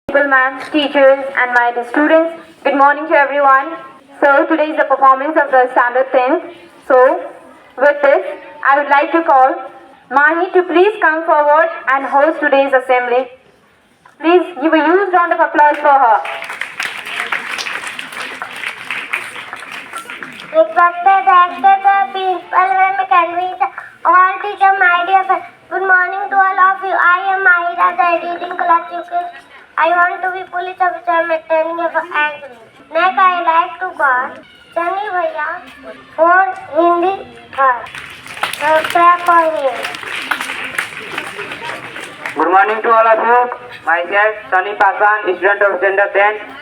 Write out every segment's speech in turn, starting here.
Principal ma'am, teachers, and my dear students. Good morning to everyone. So today is the performance of the standard 10th. So with this, I would like to call Mahi to please come forward and host today's assembly. Please give a huge round of applause for her. Respected actor, the principal, and convenes all teacher, my dear friends. Good morning to all of you. I am Mahira, the editing class UK. I want to be police officer. I am attending for angry. Next, I like to call Sunny Bhaiya for Hindi third. Subscribe for him. Good morning to all of you. Myself, Sunny Paswan, student of standard 10.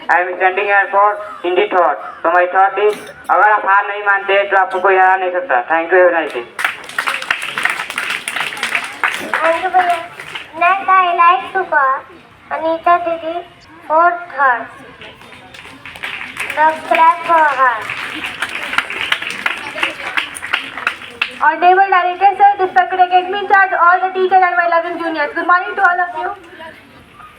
I am standing here for Hindi thought. So my thought is, अगर आप हार नहीं मानते तो आपको कोई हरा नहीं सकता. Thank you, have a nice day. Thank you, Bhaiya. Next, I like to call Anita Didi for third. Subscribe for her. Honorable Director Sir, respected academy in charge, all the teachers and my loving juniors. Good morning to all of you.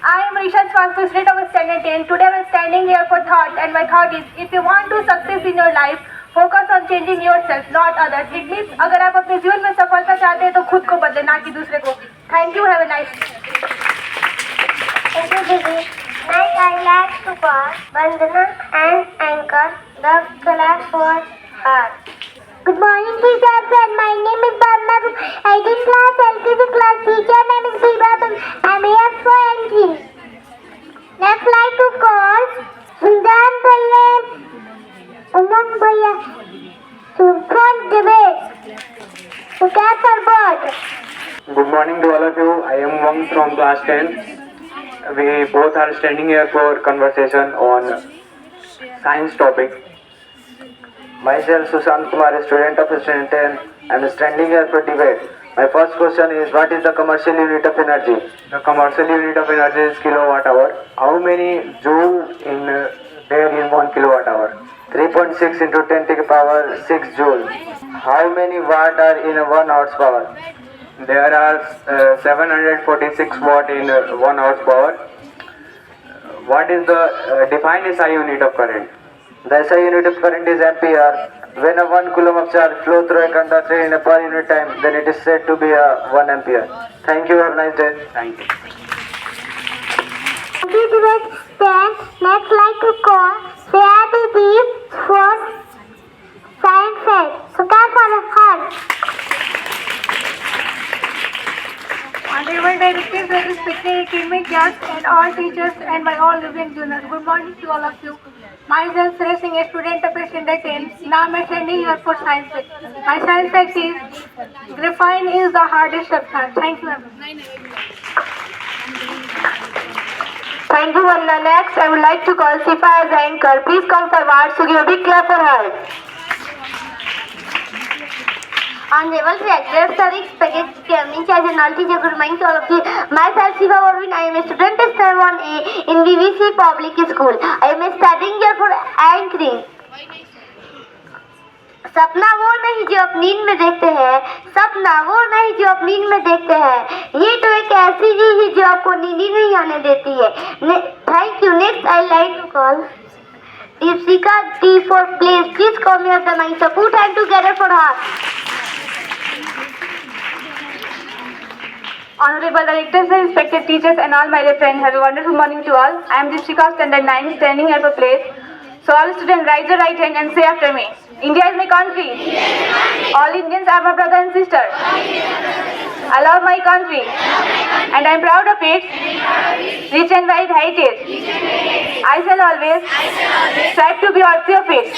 I am Rishan Swansky, student of standard 10. Today I am standing here for thought, and my thought is, if you want to success in your life, focus on changing yourself, not others. It means अगर आप अपने जीवन में सफलता चाहते हैं तो खुद को बदले, ना कि दूसरे को. Thank you. Have a nice day. Thank you, Didi. Next, I like to call Vandana and Anchor the class for her. Good morning, teachers, and my name is Bhavna. I did class LKG class. Teacher name is Bhavna. I'm here for entry. Next, like to call Sundar Bhaiya, Umang Bhaiya, Subhan Debate, Sukat Sarbot. Good morning to all of you. I am Wang from class 10. We both are standing here for conversation on science topic. Myself, Sushant Kumar, a student of standard 10. I am standing here for debate. My first question is, what is the commercial unit of energy? The commercial unit of energy is kilowatt hour. How many joule in there in 1 kilowatt hour? 3.6 into 10 to the power 6 joule. How many watt are in 1 horsepower? There are 746 watt in 1 horsepower. What is the defined SI unit of current? The SI unit of current is ampere. When a 1 coulomb of charge flow through a conductor in a per unit time, then it is said to be a 1 ampere. Thank you. Have a nice day. Thank you. Next, like to call Sayati Deep for science fair. So, clap for her. Honorable Director Sir, respected academy class, and all teachers and my all living juniors. Good morning to all of you. Myself, Sri Singh, a student of standard 10. Now I am standing here for science fact. My science fact is, graphene is the hardest substance. Thank you, everyone. Thank you, Vanda. Next, I would like to call Sifa as anchor. Please come forward to give a big clap for her. Honorable Director, Sir, respected academy charge and all teachers, good morning to all of you. Myself, Siva Warvin, I am a student of standard 1A in VVC Public School. I am studying here for anchoring. सपना वो नहीं जो आप नींद में देखते हैं, सपना वो नहीं जो आप नींद में देखते हैं, ये तो एक ऐसी चीज है जो आपको नींद ही नहीं आने देती है. Thank you. Next, I like to call Deepsika D for please. Please come here the mic. So put hand together for her. Honorable Directors, respected teachers, and all my dear friends, have a wonderful morning to all. I am Deepsika, standard 9, standing here for place. So all students, raise your right hand and say after me. India is my country. All Indians are my brother and sister. I love my country, and I am proud of its rich and wide heritage. I shall always strive to be worthy of it.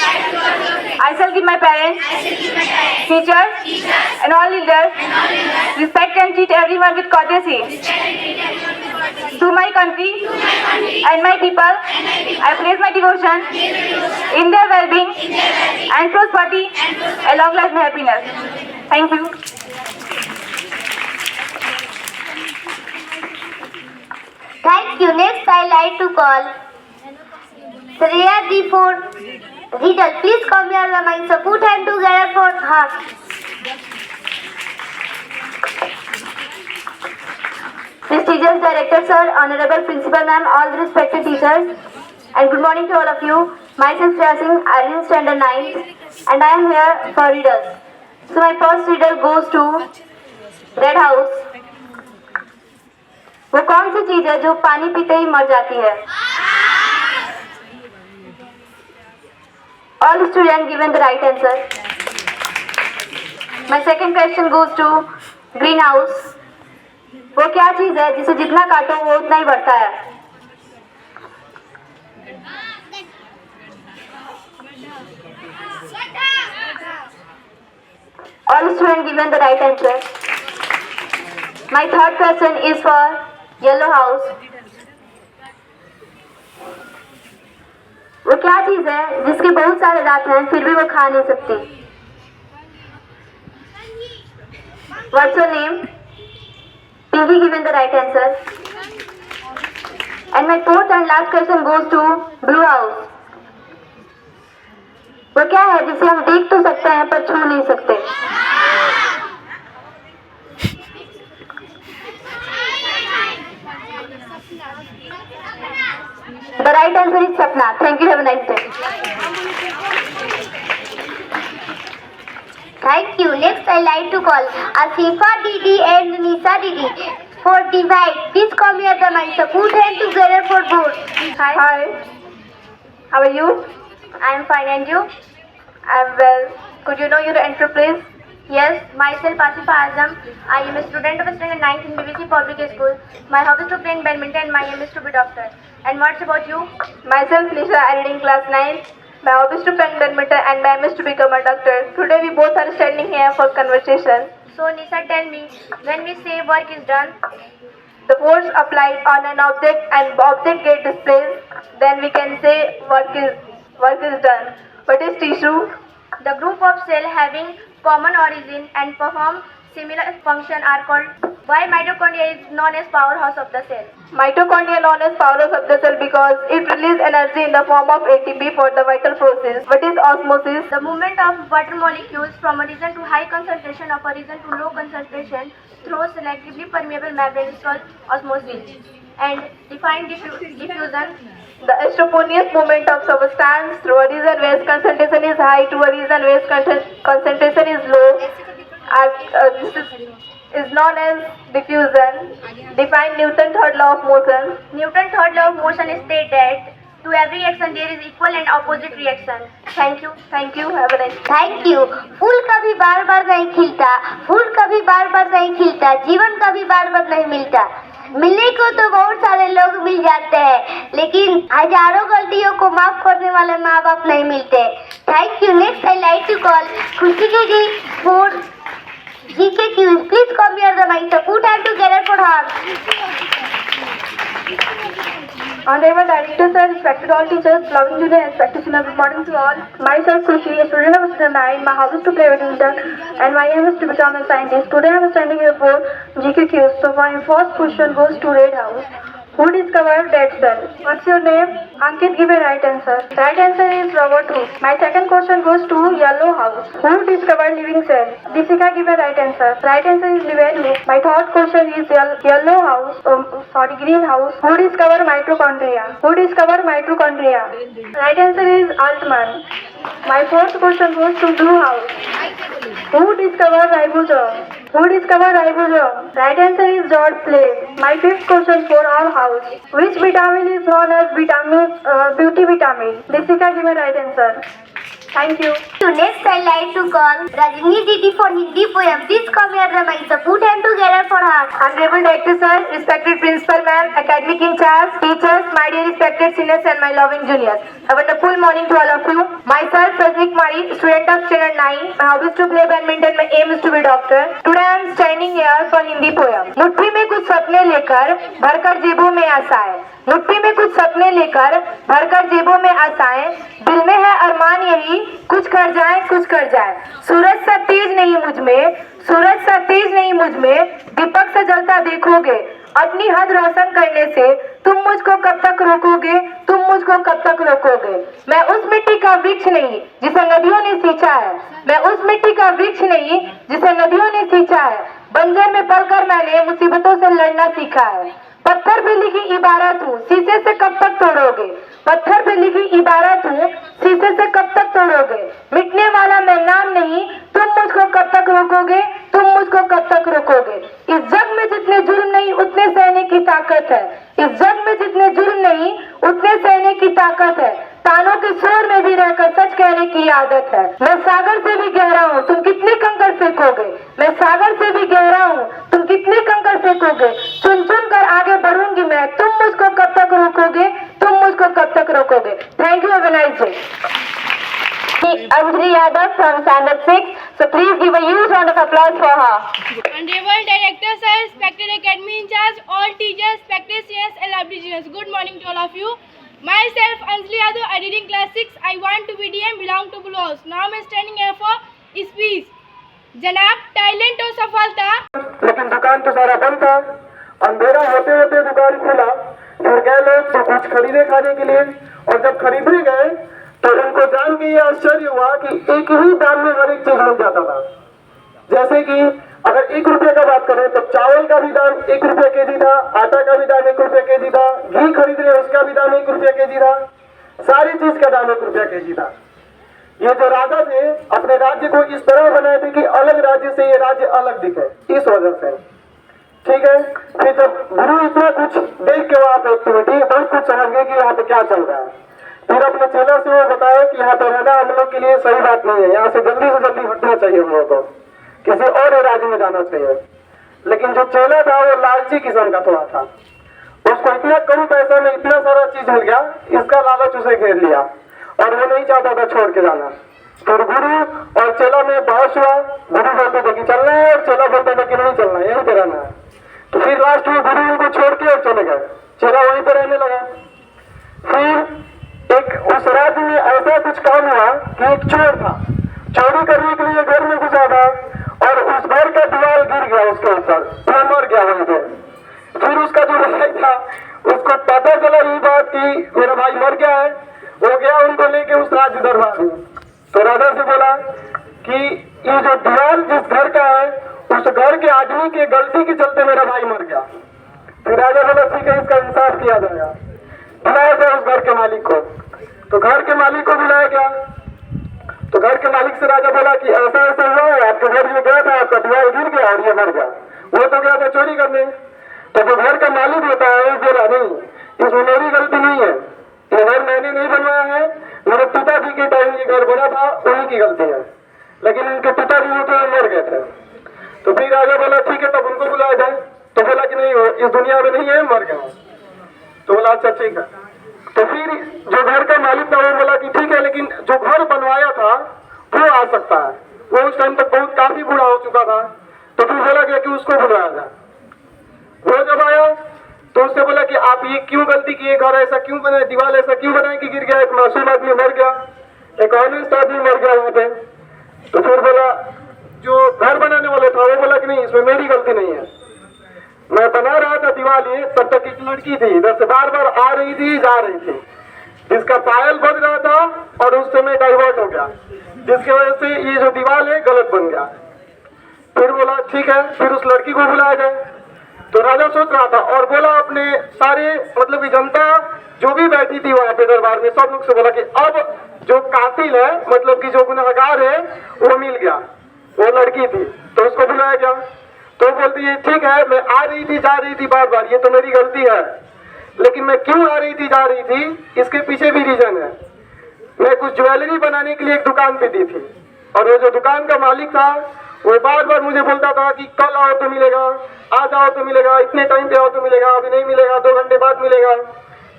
I shall give my parents, teachers, and all elders respect and treat everyone with courtesy. To my country and my people, I place my devotion in their well-being and prosperity, along with my happiness. Thank you. Thank you. Next, I like to call Shreya D for Riddle. Please come here the mic. So put hand together for her. prestigious director sir, honorable principal ma'am, all the respected teachers, and good morning to all of you. Myself Shreya Singh, I am in standard 9, and I am here for readers. So my first reader goes to Red House. वो कौन सी चीज है जो पानी पीते ही मर जाती है? All students given the right answer. My second question goes to Greenhouse. वो क्या चीज है जिसे जितना काटो वो उतना ही बढ़ता है? All students given the right answer. My third question is for Yellow House. वो क्या चीज है जिसके बहुत सारे दांत हैं फिर भी वो खा नहीं सकती? What's your name? Pinky given the right answer. And my fourth and last question goes to Blue House. वो क्या है जिसे हम देख तो सकते हैं पर छू नहीं सकते? The right answer is Sapna. Thank you. Have a nice day. Thank you. Next, I like to call Asifa Didi and Nisa Didi for divide. Please come here the mic. Put hand together for both. Hi. How are you? I am fine, and you? I am well. Could you know your answer, please? Yes, myself Asifa Azam. I am a student of standard 9th in BBC Public School. My hobby is to play badminton and my aim is to be doctor. And what's about you? Myself, Nisha, I read in class 9. My hobby is to play badminton and my aim is to become a doctor. Today we both are standing here for conversation. So Nisa, tell me, when we say work is done, The force applied on an object and object get displaced, then we can say work is done. What is tissue? the group of cells having common origin and perform similar function are called. Why mitochondria is known as powerhouse of the cell? Mitochondria known as powerhouse of the cell because it releases energy in the form of ATP for the vital process. What is osmosis? The movement of water molecules from a region to high concentration of a region to low concentration through selectively permeable membrane is called osmosis. And define diffusion. The extraneous movement of substance through a region where its concentration is high to a region where its concentration is low. This is known as diffusion. Define Newton's third law of motion. Newton's third law of motion states that to every action there is equal and opposite reaction. Thank you. Have a nice day. Thank you. फूल कभी बार बार नहीं खिलता, फूल कभी बार बार नहीं खिलता, जीवन कभी बार बार नहीं मिलता. मिलने को तो बहुत सारे लोग मिल जाते हैं, लेकिन हजारों गलतियों को माफ करने वाले माँ बाप नहीं मिलते. Thank you. Next I like to call Khushi ji for GK Quiz. Please come here the mic. Put hand together for her. Honorable Director Sir, respected all teachers, loving junior and practitioners, good morning to all. Myself Sushi, a student of standard 9. My hobby is to play badminton and my aim is to become a scientist. Today I am standing here for GK Quiz. So my first question goes to Red House. Who discovered dead cell? What's your name? Ankit, give a right answer. Right answer is Robert Hooke. My second question goes to Yellow House. Who discovered living cell? Deepika, give a right answer. Right answer is David Hooke. My third question is Yellow House. Green House. Who discovered mitochondria? Who discovered mitochondria? Right answer is Altman. My fourth question goes to Blue House. Who discovered ribosome? Who discovered ribosome? Right answer is George Slade. My fifth question for all house. Which vitamin is known as beauty vitamin? Deepika, give a right answer. Thank you. Next, I like to call Rajini Didi for Hindi poem. Please come here, Ramai. Put hand together for her. Honorable Director Sir, respected Principal Ma'am, academic in charge, teachers, my dear respected seniors and my loving juniors. A wonderful morning to all of you. Myself, Rajni Kumari, student of standard 9. My hobby is to play badminton. My aim is to be doctor. Today I am standing here for Hindi poem. मुट्ठी में कुछ सपने लेकर भरकर जेबों में आशाएं. मुट्ठी में कुछ सपने लेकर भरकर जेबों में आशाएं. दिल में है अरमान यही कुछ कर जाए. सूरज सा तेज नहीं मुझ में, दीपक से जलता देखोगे. अपनी हद रोशन करने से तुम मुझको कब तक रोकोगे. मैं उस मिट्टी का वृक्ष नहीं जिसे नदियों ने सींचा है. बंजर में पलकर मैंने मुसीबतों से लड़ना सीखा है। पत्थर पे लिखी इबारत हूँ, शीशे से कब तक तोड़ोगे। पत्थर पे लिखी इबारत हूँ, शीशे से कब तक तोड़ोगे। मिटने वाला मैं नाम नहीं, तुम मुझको कब तक रोकोगे, तुम मुझको कब तक रोकोगे। इस जग में जितने जुर्म नहीं उतने सहने की ताकत है। इस जग में जितने जुर्म नहीं उतने सहने की ताकत है। तानों के शोर में भी रहकर सच कहने की आदत है। मैं सागर से भी गहरा हूँ, तुम कितने कंकड़ फेंकोगे। मैं सागर से भी गहरा हूँ, तुम कितने कंकड़ फेंकोगे। चुन चुन कर आगे बढ़ूंगी मैं, तुम मुझको कब तक रोकोगे, तुम मुझको कब तक रोकोगे। Thank you, have a nice day. Anjali Yadav from Standard 6. So please give a huge round of applause for her. Honorable Director Sir, respected Academy in charge, all teachers, respected students and lovely students. Good morning to all of you. Myself Anjali Yadav, I read in class 6. I want to be DM, belong to Blue House. Now I'm standing here for speech. जनाब talent और सफलता। लेकिन दुकान तो सारा बंद था। अंधेरा होते होते दुकान खुला। फिर गए लोग तो कुछ खरीदे खाने के लिए, और जब खरीदने गए तो उनको जान के ये आश्चर्य हुआ कि एक ही दाम में हर एक चीज मिल जाता था। जैसे कि अगर 1 रुपये का बात करें तो चावल का भी दाम 1 रुपये केजी था, आटा का भी दाम 1 रुपये केजी था, घी खरीद रहे उसका भी दाम 1 रुपये केजी था, सारी चीज का दाम 1 रुपया केजी था। ये जो राजा थे अपने राज्य को इस तरह बनाए थे कि अलग राज्य से ये राज्य अलग दिखे, इस वजह से। ठीक है, फिर जब गुरु इतना कुछ देख के वहां पे एक्टिविटी बहुत कुछ समझ गए कि यहाँ पे क्या चल रहा है। फिर अपने चेला से वो बताया कि यहाँ पे रहना हम लोग के लिए सही बात नहीं है, यहाँ से जल्दी हटना चाहिए हम लोग को, किसी और राज्य में जाना चाहिए। लेकिन जो चेला था वो लालची किस्म का थोड़ा था, उसको इतना कम पैसा में इतना सारा चीज मिल गया, इसका लालच उसे घेर लिया और वो नहीं चाहता था छोड़ के जाना। फिर गुरु और चेला में बहस हुआ। गुरु बोलते थे कि चलना है और चेला बोलता था कि नहीं चलना है, यहीं पे रहना है। तो फिर लास्ट में गुरु उनको छोड़ के और चले गए, चेला वहीं पे रहने लगा। फिर एक उस राज्य में ऐसा कुछ काम हुआ कि एक चोर था, चोरी करने के लिए घर में घुसा था और उस घर का दीवार गिर गया उसके ऊपर, वो मर गया वहीं पे। फिर उसका जो भाई था उसको पता चला ये बात कि मेरा भाई मर गया है, वो गया उनको लेके उस राज्य दरबार में। तो राजा से बोला कि ये जो दीवार जिस घर का है उस घर के आदमी के गलती के चलते मेरा भाई मर गया। फिर राजा बोला ठीक है, इसका इंसाफ किया जाएगा। बुलाया गया उस घर के मालिक को, तो घर के मालिक को बुलाया गया। तो घर के मालिक से राजा बोला कि ऐसा ऐसा हुआ है, आपके घर जो गया था आपका दीवार गिर गया और ये मर गया, वो तो गया था चोरी करने। तो जो घर का मालिक होता है वो बोला नहीं, इसमें मेरी गलती नहीं है, ये घर मैंने नहीं बनवाया है, मेरे पिताजी के टाइम ये घर बना था उन्हीं की गलती है, लेकिन उनके पिताजी वो तो मर गए थे। तो फिर राजा बोला ठीक है तब उनको बुलाया जाए। तो बोला कि नहीं वो इस दुनिया में नहीं है, मर गया। तो बोला अच्छा ठीक है। तो फिर जो घर का मालिक था वो बोला कि ठीक है, लेकिन जो घर बनवाया था वो आ सकता है, वो उस टाइम तक बहुत काफी बूढ़ा हो चुका था। तो फिर बोला गया कि उसको बुलाया जाए। वो जब आया तो उससे बोला कि आप ये क्यों गलती किए, घर ऐसा क्यों बनाए, दीवार ऐसा क्यों बनाए कि गिर गया, एक मासूम आदमी मर गया, एक ऑनेस्ट आदमी मर गया वहां पे। तो फिर बोला जो घर बनाने वाला था वो बोला कि नहीं इसमें मेरी गलती नहीं है, मैं बना रहा था दीवार ये, तब तक एक लड़की थी इधर से बार बार आ रही थी जा रही थी, जिसका पायल बज रहा था और उस समय डाइवर्ट हो गया, जिसकी वजह से ये जो दीवार है गलत बन गया। फिर बोला ठीक है, फिर उस लड़की को बुलाया जाए। तो राजा सोच रहा था और बोला अपने सारे मतलब की जनता जो भी बैठी थी वहां पे दरबार में सब लोग से बोला कि अब जो कातिल है मतलब कि जो गुनहगार है वो मिल गया, वो लड़की थी। तो उसको बुलाया गया। तो बोलती है ठीक है मैं आ रही थी जा रही थी बार बार, ये तो मेरी गलती है, लेकिन मैं क्यों आ रही थी जा रही थी इसके पीछे भी रीजन है। मैं कुछ ज्वेलरी बनाने के लिए एक दुकान पे दी थी और वो जो दुकान का मालिक था वो बार बार मुझे बोलता था कि कल आओ तो मिलेगा, आज आओ तो मिलेगा, इतने टाइम पे आओ तो मिलेगा, अभी नहीं मिलेगा, 2 घंटे बाद मिलेगा।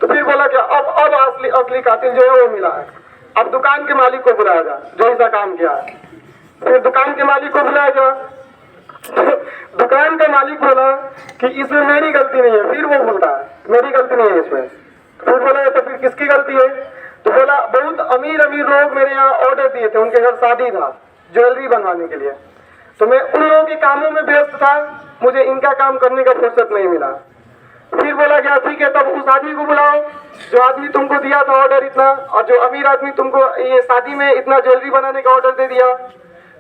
तो फिर बोला कि अब असली कातिल जो है वो मिला है, अब दुकान के मालिक को बुलाया जा जो ऐसा काम किया है। फिर दुकान के मालिक को बुलाया जा। दुकान का मालिक बोला कि इसमें मेरी गलती नहीं है, फिर वो बोलता है मेरी गलती नहीं है इसमें। फिर बोला तो फिर किसकी गलती है? तो बोला बहुत अमीर लोग मेरे यहाँ ऑर्डर दिए थे, उनके घर शादी था ज्वेलरी बनवाने के लिए, तो मैं उन लोगों के कामों में व्यस्त था, मुझे इनका काम करने का फुर्सत नहीं मिला। फिर बोला गया ठीक है तब उस आदमी को बुलाओ जो आदमी तुमको दिया था ऑर्डर इतना, और जो अमीर आदमी तुमको ये शादी में इतना ज्वेलरी बनाने का ऑर्डर दे दिया।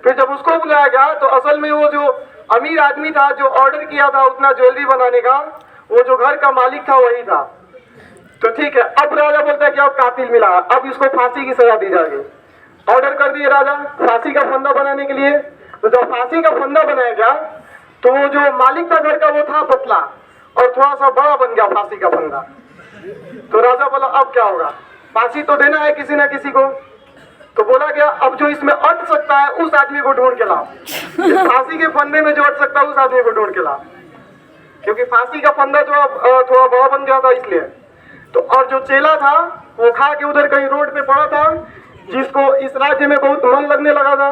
फिर जब उसको बुलाया गया तो असल में वो जो अमीर आदमी था जो ऑर्डर किया था उतना ज्वेलरी बनाने का, वो जो घर का मालिक था वही था। तो ठीक है, अब राजा बोलता है कि अब कातिल मिला, अब इसको फांसी की सजा दी जाएगी। ऑर्डर कर दिए राजा फांसी का फंदा बनाने के लिए। तो जब फांसी का फंदा बनाया गया तो वो जो मालिक था घर का वो था पतला और थोड़ा सा बड़ा बन गया फांसी का फंदा। तो राजा बोला अब क्या होगा, फांसी तो देना है किसी ना किसी को। तो बोला गया अब जो इसमें अट सकता है उस आदमी को ढूंढ के लाओ, इस फांसी के फंदे में जो अट सकता है उस आदमी को ढूंढ के लाओ, क्योंकि फांसी का फंदा जो अब थोड़ा बड़ा बन गया था इसलिए। तो और जो चेला था वो खा के उधर कहीं रोड पे पड़ा था, जिसको इस राज्य में बहुत मन लगने लगा था,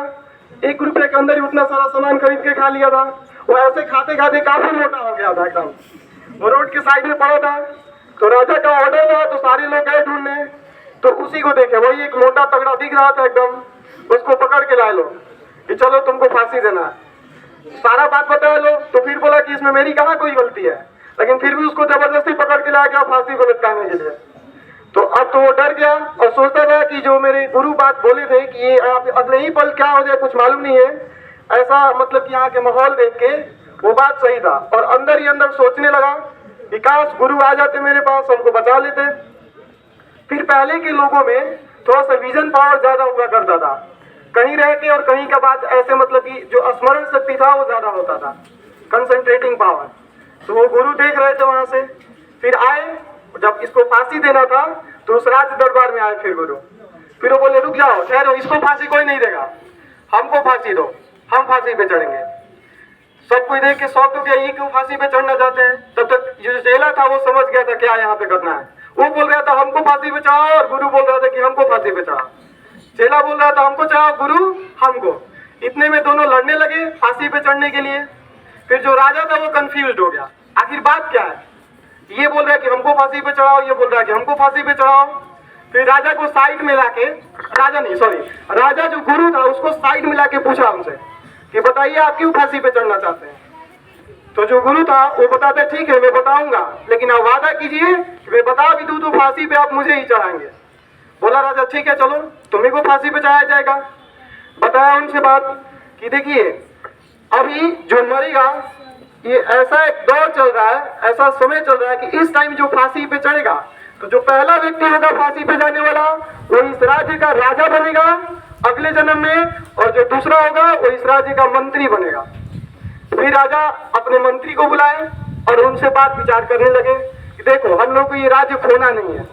1 रुपए के अंदर ही उतना सारा सामान खरीद के खा लिया था। वो ऐसे खाते खाते काफी मोटा हो गया था एकदम, वो रोड के साइड में पड़ा था। तो राजा का ऑर्डर था तो सारे लोग गए ढूंढने, तो उसी को देखे, वही एक मोटा तगड़ा दिख रहा था एकदम, उसको पकड़ के लाए लो कि चलो तुमको फांसी देना है। सारा बात बताया लो। तो फिर बोला कि इसमें मेरी कहाँ कोई गलती है, लेकिन फिर भी उसको जबरदस्ती पकड़ के लाया गया फांसी को लटकाने के लिए। तो अब तो वो डर गया और सोचता था कि जो मेरे गुरु बात बोले थे कि ये अगले ही पल क्या हो जाए कुछ मालूम नहीं है, ऐसा मतलब कि यहाँ के माहौल देख के वो बात सही था। और अंदर ही अंदर सोचने लगा कि काश गुरु आ जाते मेरे पास, हमको बचा लेते। फिर पहले के लोगों में थोड़ा सा विजन पावर ज्यादा हुआ करता था, कहीं रह के और कहीं का बात ऐसे मतलब कि जो स्मरण शक्ति था वो ज्यादा होता था, कंसंट्रेटिंग पावर। तो वो गुरु देख रहे थे वहां से, फिर आए। जब इसको फांसी देना था तो उस राज दरबार में आए फिर गुरु। फिर वो बोले रुक जाओ, ठहरो, इसको फांसी कोई नहीं देगा, हमको फांसी दो, हम फांसी पे चढ़ेंगे। सब कोई देख के शौक हो गया, ये क्यों फांसी पे चढ़ना चाहते हैं। तब तक जो चेला था वो समझ गया था क्या यहाँ पे करना है। वो बोल रहा था हमको फांसी पे चढ़ाओ और गुरु बोल रहा था कि हमको फांसी पे चढ़ाओ। चेला बोल रहा था हमको चढ़ाओ, गुरु हमको। इतने में दोनों लड़ने लगे फांसी पे चढ़ने के लिए। फिर जो राजा था वो कंफ्यूज हो गया, आखिर बात क्या है। ये बोल रहा है कि हमको फांसी पे चढ़ाओ, ये बोल रहा है कि हमको फांसी पे चढ़ाओ। फिर राजा को साइड में लाके, राजा जो गुरु था उसको साइड में लाके पूछा हमसे कि बताइए आप क्यों फांसी पे चढ़ना चाहते हैं। तो जो गुरु था वो बताते ठीक है मैं बताऊंगा, लेकिन आप वादा कीजिए कि मैं बता भी दूं तो फांसी पे आप मुझे ही चढ़ाएंगे। बोला राजा ठीक है चलो तुम्हें को फांसी पे चढ़ाया जाएगा। बताया उनसे बात कि देखिए अभी जो मरेगा ये ऐसा एक दौर चल रहा है, ऐसा समय चल रहा है कि इस टाइम जो फांसी पे चढ़ेगा तो जो पहला व्यक्ति होगा फांसी पे जाने वाला वो इस राज्य का राजा बनेगा अगले जन्म में, और जो दूसरा होगा वो इस राज्य का मंत्री बनेगा। फिर राजा अपने मंत्री को बुलाए और उनसे बात विचार करने लगे कि देखो हम लोग को ये राज्य खोना नहीं है,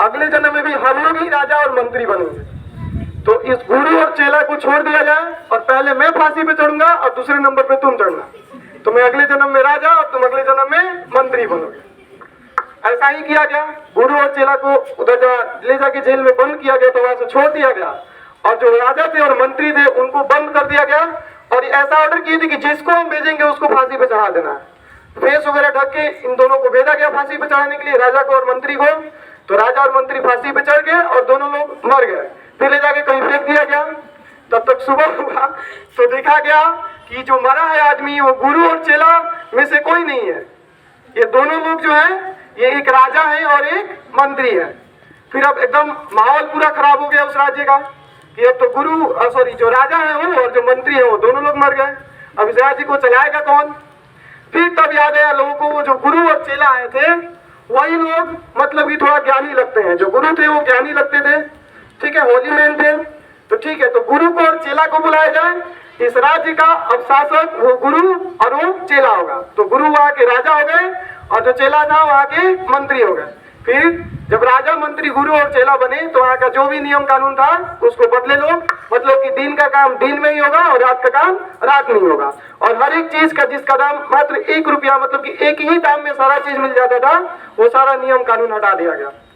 अगले जन्म में भी हम लोग ही राजा और मंत्री बनेंगे। तो इस गुरु और चेला को छोड़ दिया जाए और पहले मैं फांसी पे चढ़ूंगा और दूसरे नंबर पे तुम चढ़ना, तो मैं अगले जन्म में राजा और तुम अगले जन्म में मंत्री बनोगे। ऐसा ही किया गया। गुरु और चेला को उधर ले जाके जेल में बंद किया गया, तो वहां से छोड़ दिया गया और जो राजा थे और मंत्री थे उनको बंद कर दिया गया। और ऐसा ऑर्डर किए थे कि जिसको हम भेजेंगे उसको फांसी पे चढ़ा देना है। फेस वगैरह ढक के इन दोनों को भेजा गया फांसी पे चढ़ाने के लिए, राजा को और मंत्री को। तो राजा और मंत्री फांसी पे चढ़ गए और दोनों लोग मर गए। फिर ले जाके कहीं फेंक दिया गया। तब तक सुबह हुआ तो देखा गया कि जो मरा है आदमी वो गुरु और चेला में से कोई नहीं है, ये दोनों लोग जो है ये एक राजा है और एक मंत्री है। फिर अब एकदम माहौल पूरा खराब हो गया उस राज्य का कि अब तो जो राजा है वो और जो मंत्री है वो दोनों लोग मर गए। अब इस राज्य को चलाएगा कौन। फिर तब याद आया लोगों को वो जो गुरु और चेला आए थे वही लोग मतलब कि थोड़ा ज्ञानी लगते हैं, जो गुरु थे वो ज्ञानी लगते थे, ठीक है, होली मैन थे। तो ठीक है, तो गुरु को और चेला को बुलाया जाए, इस राज्य का अब शासक वो गुरु और वो चेला होगा। तो गुरु वहाँ के राजा हो गए और जो चेला था वहाँ के मंत्री हो गए। फिर जब राजा मंत्री गुरु और चेला बने तो वहाँ का जो भी नियम कानून था उसको बदले लोग, मतलब कि दिन का काम दिन में ही होगा और रात का काम रात में ही होगा। और हर एक चीज का जिसका दाम मात्र 1 रुपया, मतलब कि एक ही दाम में सारा चीज मिल जाता था, वो सारा नियम कानून हटा दिया गया।